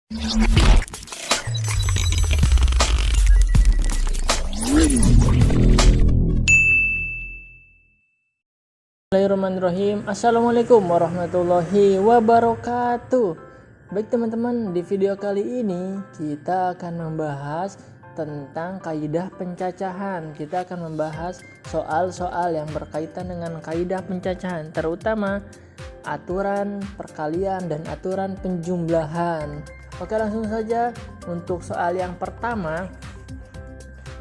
Bismillahirrahmanirrahim. Assalamualaikum warahmatullahi wabarakatuh. Baik teman-teman, di video kali ini kita akan membahas tentang kaidah pencacahan. Kita akan membahas soal-soal yang berkaitan dengan kaidah pencacahan, terutama aturan perkalian dan aturan penjumlahan. Oke, langsung saja untuk soal yang pertama.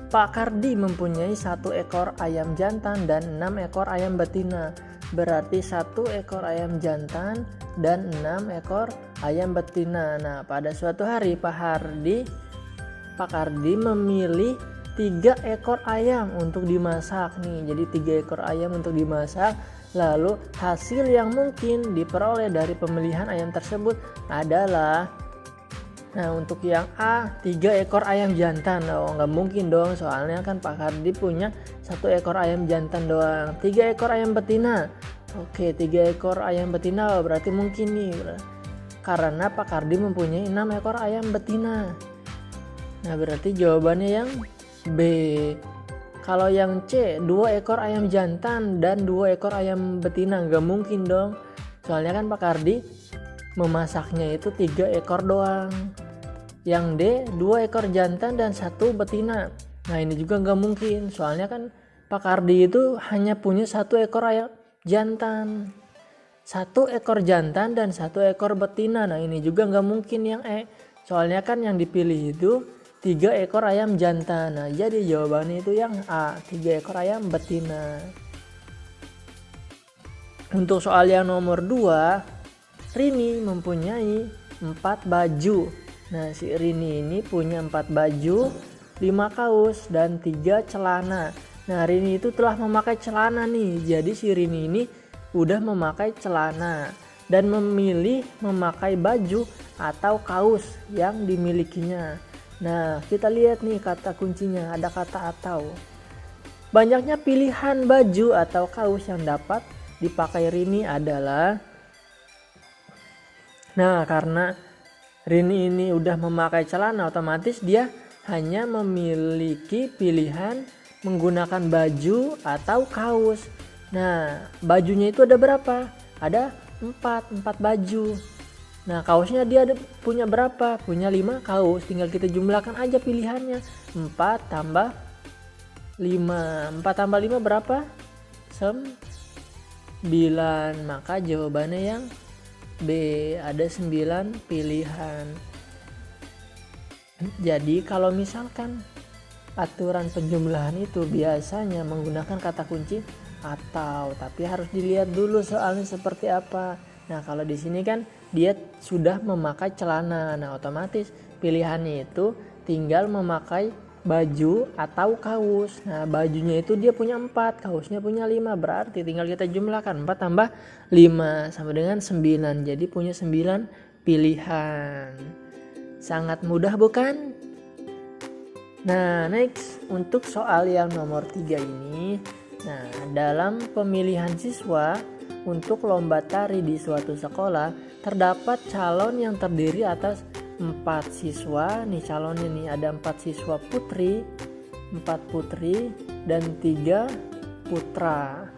Pak Kardi mempunyai 1 ekor ayam jantan dan 6 ekor ayam betina. Berarti 1 ekor ayam jantan dan 6 ekor ayam betina. Nah, pada suatu hari Pak Kardi memilih 3 ekor ayam untuk dimasak nih. Jadi 3 ekor ayam untuk dimasak. Lalu hasil yang mungkin diperoleh dari pemilihan ayam tersebut adalah, nah, untuk yang A 3 ekor ayam jantan. Oh, nggak mungkin dong, soalnya kan Pak Kardi punya 1 ekor ayam jantan doang. 3 ekor ayam betina. Oke, 3 ekor ayam betina berarti mungkin nih, karena Pak Kardi mempunyai 6 ekor ayam betina. Nah, berarti jawabannya yang B. Kalau yang C 2 ekor ayam jantan dan 2 ekor ayam betina, nggak mungkin dong, soalnya kan Pak Kardi memasaknya itu 3 ekor doang. Yang D 2 ekor jantan dan 1 betina. Nah, ini juga nggak mungkin, soalnya kan Pak Kardi itu hanya punya 1 ekor ayam jantan, 1 ekor jantan dan 1 ekor betina. Nah, ini juga nggak mungkin yang E, soalnya kan yang dipilih itu 3 ekor ayam jantan. Nah, jadi jawabannya itu yang A, 3 ekor ayam betina. Untuk soal yang nomor 2, Rini mempunyai 4 baju. Nah, si Rini ini punya 4 baju, 5 kaos dan 3 celana. Nah, Rini itu telah memakai celana nih. Jadi si Rini ini udah memakai celana dan memilih memakai baju atau kaos yang dimilikinya. Nah, kita lihat nih kata kuncinya, ada kata atau. Banyaknya pilihan baju atau kaos yang dapat dipakai Rini adalah, nah, karena Rini ini udah memakai celana, otomatis dia hanya memiliki pilihan menggunakan baju atau kaos. Nah, bajunya itu ada berapa? Ada 4 baju. Nah, kaosnya dia punya berapa? Punya 5 kaos. Tinggal kita jumlahkan aja pilihannya. 4 tambah 5. 4 tambah 5 berapa? 9. Maka jawabannya yang B, ada 9 pilihan. Jadi kalau misalkan aturan penjumlahan itu biasanya menggunakan kata kunci atau, tapi harus dilihat dulu soalnya seperti apa. Nah, kalau di sini kan dia sudah memakai celana. Nah, otomatis pilihannya itu tinggal memakai baju atau kaos. Nah, bajunya itu dia punya 4, kaosnya punya 5, berarti tinggal kita jumlahkan 4 tambah 5 sama dengan 9. Jadi punya 9 pilihan. Sangat mudah bukan? Nah, next untuk soal yang nomor 3 ini. Nah, dalam pemilihan siswa untuk lomba tari di suatu sekolah, terdapat calon yang terdiri atas 4 siswa. Nih calonnya nih, ada 4 siswa putri, 4 putri dan 3 putra.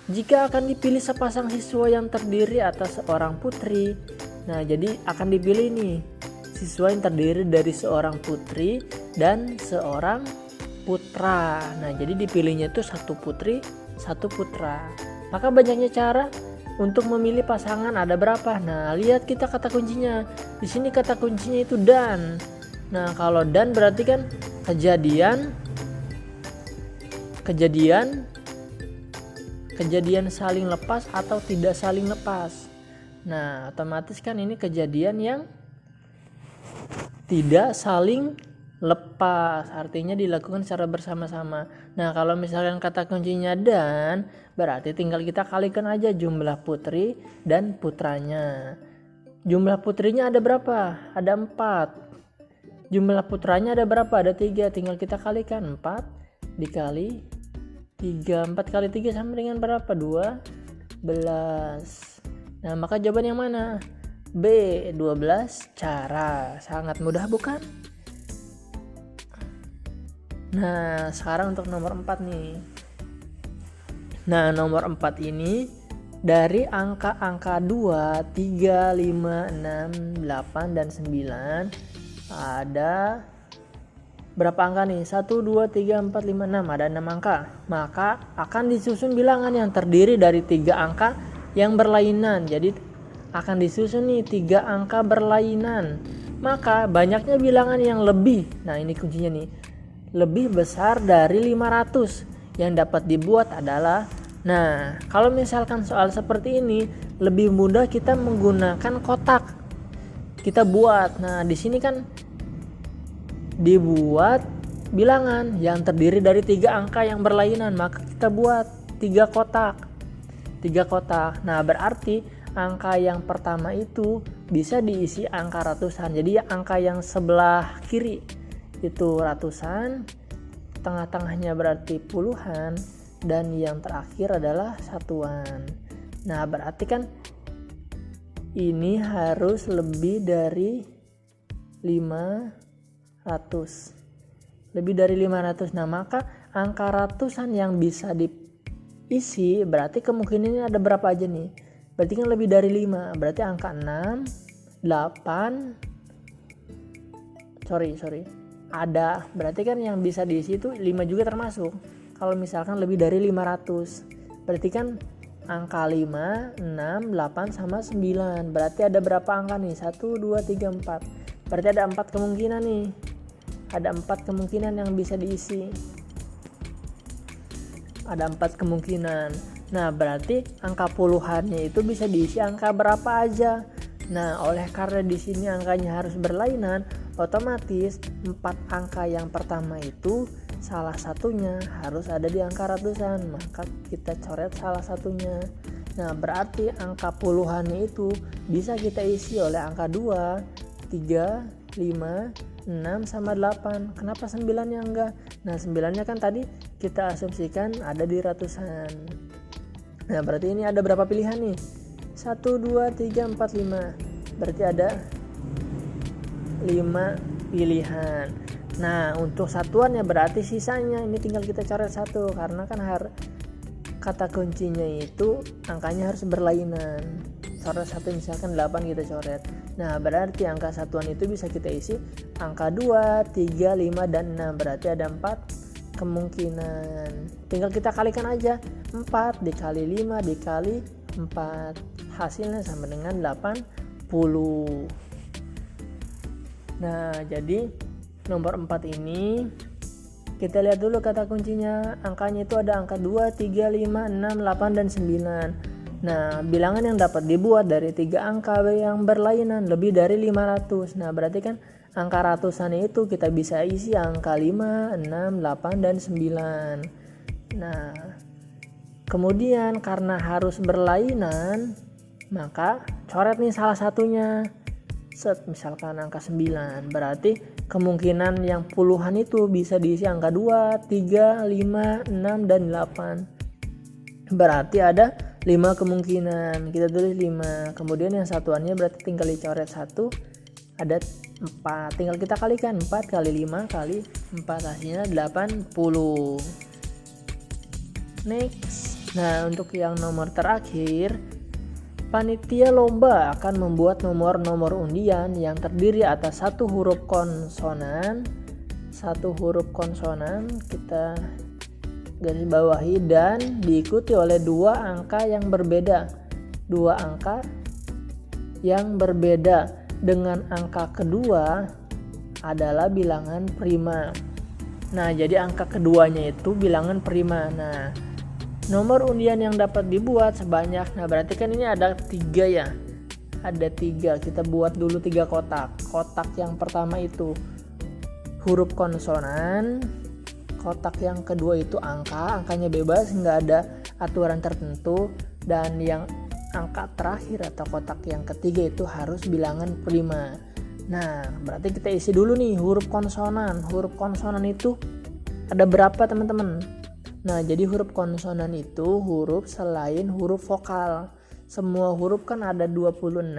Jika akan dipilih sepasang siswa yang terdiri atas seorang putri, nah jadi akan dipilih nih siswa yang terdiri dari seorang putri dan seorang putra. Nah, jadi dipilihnya itu 1 putri, 1 putra. Maka banyaknya cara untuk memilih pasangan ada berapa? Nah, lihat kita kata kuncinya. Di sini kata kuncinya itu dan. Nah, kalau dan berarti kan kejadian saling lepas atau tidak saling lepas. Nah, otomatis kan ini kejadian yang tidak saling lepas, artinya dilakukan secara bersama-sama. Nah, kalau misalkan kata kuncinya dan, berarti tinggal kita kalikan aja jumlah putri dan putranya. Jumlah putrinya ada berapa? Ada 4. Jumlah putranya ada berapa? Ada 3. Tinggal kita kalikan 4 dikali 3. 4 kali 3 sama dengan berapa? 12. Nah, maka jawaban yang mana? B. 12 cara. Sangat mudah bukan? Nah, sekarang untuk nomor 4 nih. Nah, nomor 4 ini dari angka-angka 2, 3, 5, 6, 8, dan 9 ada berapa angka nih? 1, 2, 3, 4, 5, 6. Ada 6 angka. Maka akan disusun bilangan yang terdiri dari 3 angka yang berlainan. Jadi akan disusun nih 3 angka berlainan. Maka banyaknya bilangan yang lebih. Nah, ini kuncinya nih. Lebih besar dari 500. Yang dapat dibuat adalah, nah, kalau misalkan soal seperti ini lebih mudah kita menggunakan kotak. Kita buat. Nah, di sini kan dibuat bilangan yang terdiri dari 3 angka yang berlainan, maka kita buat 3 kotak. 3 kotak. Nah, berarti angka yang pertama itu bisa diisi angka ratusan. Jadi angka yang sebelah kiri itu ratusan, tengah-tengahnya berarti puluhan, dan yang terakhir adalah satuan. Nah, berarti kan ini harus lebih dari 500. Lebih dari 500. Nah, maka angka ratusan yang bisa diisi berarti kemungkinannya ada berapa aja nih? Berarti kan lebih dari 5. Berarti angka 6, 8, ada, berarti kan yang bisa diisi itu 5 juga termasuk. Kalau misalkan lebih dari 500, berarti kan angka 5, 6, 8, sama 9. Berarti ada berapa angka nih? 1, 2, 3, 4. Berarti ada 4 kemungkinan nih. Ada 4 kemungkinan yang bisa diisi. Ada 4 kemungkinan. Nah, berarti angka puluhannya itu bisa diisi angka berapa aja. Nah, oleh karena di sini angkanya harus berlainan, otomatis 4 angka yang pertama itu salah satunya harus ada di angka ratusan, maka kita coret salah satunya. Nah, berarti angka puluhannya itu bisa kita isi oleh angka 2, 3, 5, 6, sama 8. Kenapa 9-nya enggak? Nah, 9-nya kan tadi kita asumsikan ada di ratusan. Nah, berarti ini ada berapa pilihan nih? 1, 2, 3, 4, 5. Berarti ada 5 pilihan. Nah, untuk satuannya berarti sisanya ini tinggal kita coret 1, karena kan kata kuncinya itu angkanya harus berlainan. Coret 1, misalkan 8 kita coret. Nah, berarti angka satuan itu bisa kita isi angka 2, 3, 5, dan 6. Berarti ada 4 kemungkinan. Tinggal kita kalikan aja. 4 dikali 5 dikali 4. Hasilnya sama dengan 80. Nah, jadi nomor 4 ini kita lihat dulu kata kuncinya. Angkanya itu ada angka 2, 3, 5, 6, 8, dan 9. Nah, bilangan yang dapat dibuat dari 3 angka yang berlainan lebih dari 500. Nah, berarti kan angka ratusan itu kita bisa isi angka 5, 6, 8, dan 9. Nah, kemudian karena harus berlainan, maka coret nih salah satunya. Misalkan angka 9, berarti kemungkinan yang puluhan itu bisa diisi angka 2, 3, 5, 6, dan 8. Berarti ada 5 kemungkinan. Kita tulis 5. Kemudian yang satuannya berarti tinggal dicoret 1, ada 4. Tinggal kita kalikan 4 kali 5 kali 4, hasilnya 80. Next. Nah, untuk yang nomor terakhir, panitia lomba akan membuat nomor-nomor undian yang terdiri atas satu huruf konsonan. Satu huruf konsonan kita garis bawahi dan diikuti oleh 2 angka yang berbeda. 2 angka yang berbeda. Dengan angka kedua adalah bilangan prima. Nah, jadi angka keduanya itu bilangan prima. Nah, nomor undian yang dapat dibuat sebanyak, nah berarti kan ini ada 3 ya. Ada 3, kita buat dulu 3 kotak. Kotak yang pertama itu huruf konsonan. Kotak yang kedua itu angkanya bebas, nggak ada aturan tertentu. Dan yang angka terakhir atau kotak yang ketiga itu harus bilangan prima. Nah, berarti kita isi dulu nih huruf konsonan. Huruf konsonan itu ada berapa teman-teman? Nah, jadi huruf konsonan itu huruf selain huruf vokal. Semua huruf kan ada 26.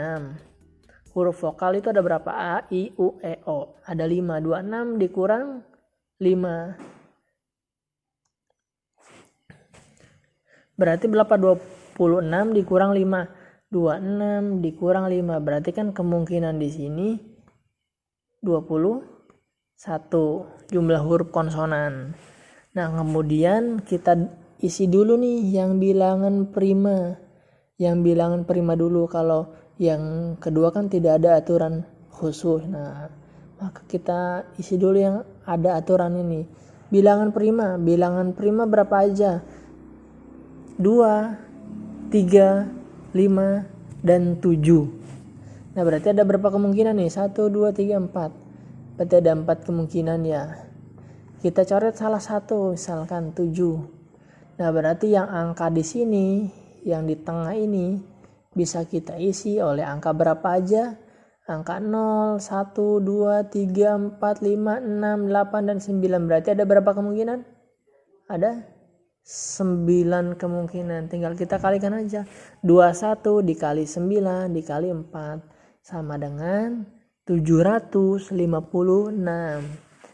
huruf vokal itu ada berapa? A, I, U, E, O. Ada 5. 26 dikurang 5. Berarti berapa? 26 dikurang 5. 26 dikurang 5. Berarti kan kemungkinan di sini 21 jumlah huruf konsonan. Nah, kemudian kita isi dulu nih yang bilangan prima. Yang bilangan prima dulu, kalau yang kedua kan tidak ada aturan khusus. Nah, maka kita isi dulu yang ada aturan ini. Bilangan prima berapa aja? 2, 3, 5, dan 7. Nah, berarti ada berapa kemungkinan nih? 1, 2, 3, 4. Berarti ada 4 kemungkinan ya. Kita coret salah satu, misalkan 7. Nah, berarti yang angka di sini, yang di tengah ini bisa kita isi oleh angka berapa aja? Angka 0, 1, 2, 3, 4, 5, 6, 8, dan 9. Berarti ada berapa kemungkinan? Ada 9 kemungkinan. Tinggal kita kalikan aja. 21 dikali 9 dikali 4 sama dengan 756.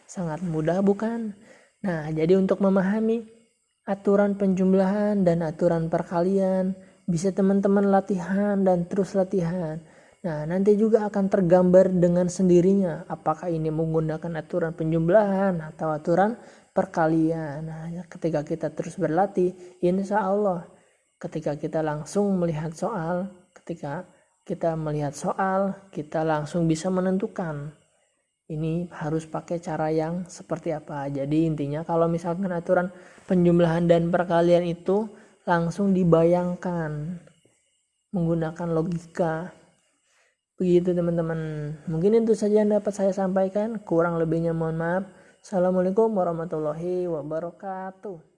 Sangat mudah bukan? Nah, jadi untuk memahami aturan penjumlahan dan aturan perkalian, bisa teman-teman latihan dan terus latihan. Nah, nanti juga akan tergambar dengan sendirinya apakah ini menggunakan aturan penjumlahan atau aturan perkalian. Nah, ketika kita terus berlatih, insya Allah ketika kita langsung melihat soal, ketika kita melihat soal, kita langsung bisa menentukan ini harus pakai cara yang seperti apa. Jadi intinya kalau misalkan aturan penjumlahan dan perkalian itu langsung dibayangkan menggunakan logika. Begitu teman-teman. Mungkin itu saja yang dapat saya sampaikan. Kurang lebihnya mohon maaf. Assalamualaikum warahmatullahi wabarakatuh.